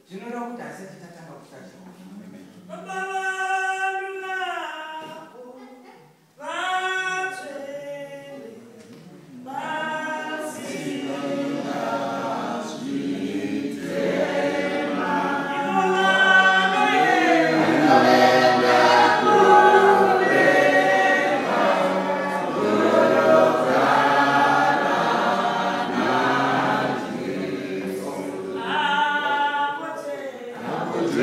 zvinoda kuti asati tatanga kutaura Apote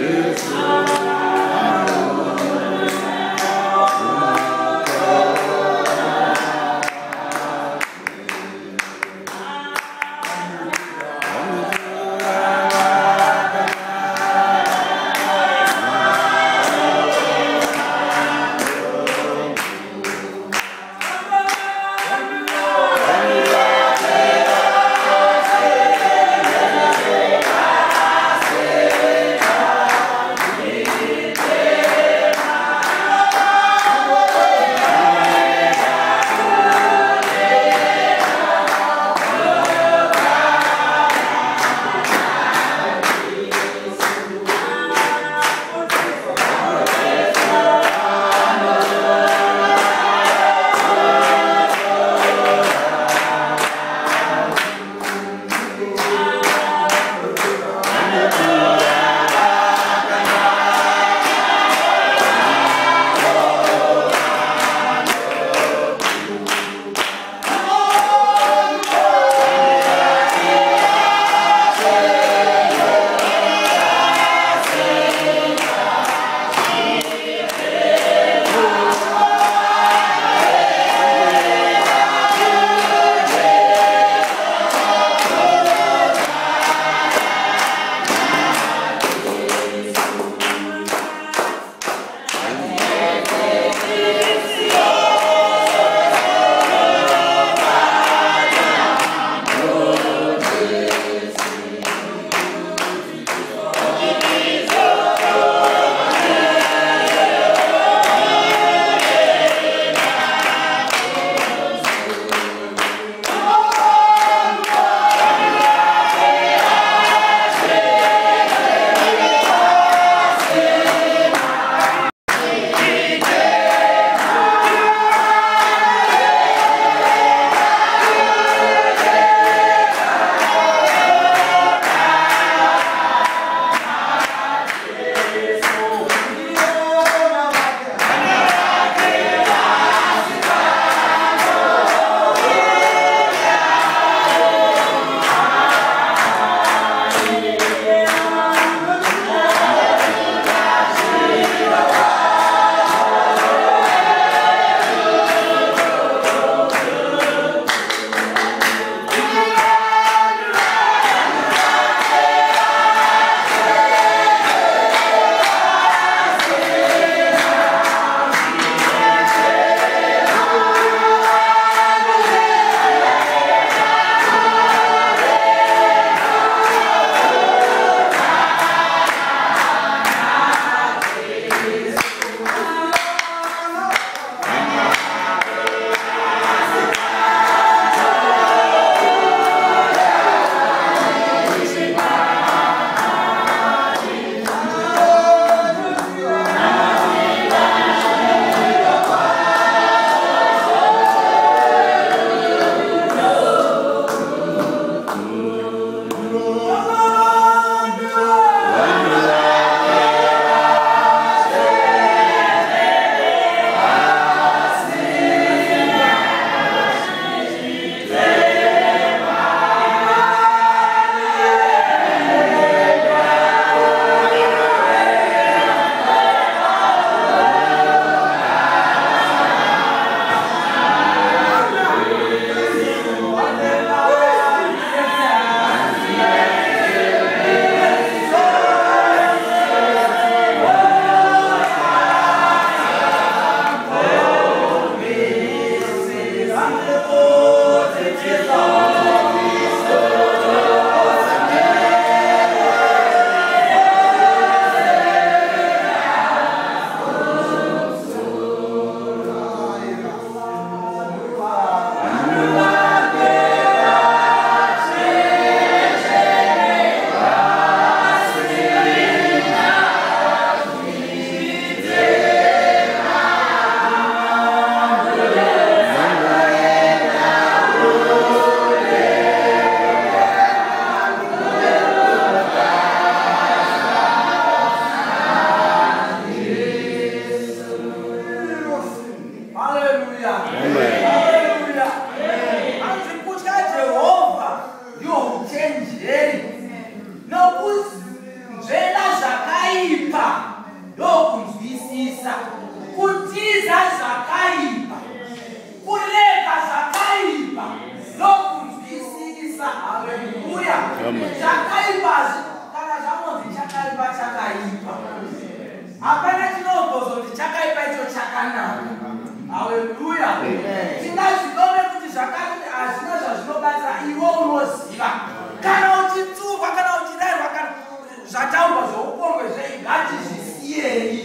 zvataurwa zvoupombwe zvei ngatizvisiyei.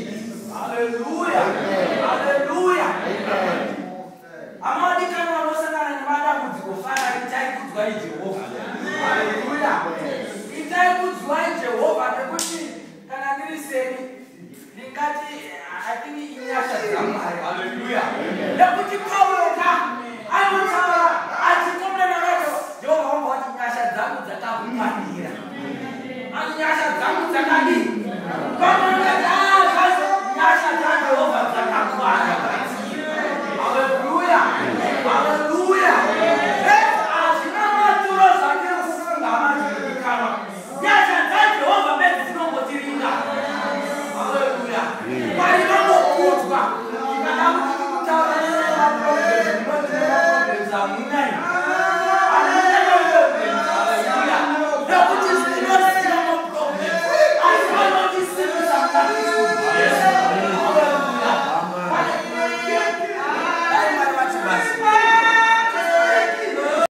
Haleluya, haleluya. Amadikani vanosangana nemadambudziko fara itai kudzwai Jehovha. Haleluya. Itai kudzwai Jehovha nekuti kana ndiri seni ndingati hatini inyasha dzaMwari. Haleluya. Nekuti Paulo anotaura achikomana nacho Jehovha wamba wati nyasha dzangu dzakakukwanira. Ani nyasha dzangu dzakadii? Nyasha dzaJehovha dzakakwana. Haleluya. Haleluya. Hazvina maturo zvake kufunga amazvidikanwa. Nyasha dzaJehovha bedzinongotiringa. Haleluya. Mwari vanokudzwa. Tikada kuti tikutaura nemaproblems amunai. Haleluya. Nekuti zvinosiya maproblems. Asi vanotisimisa mukati. Yes. Haleluya. Dai Mwari vati basi.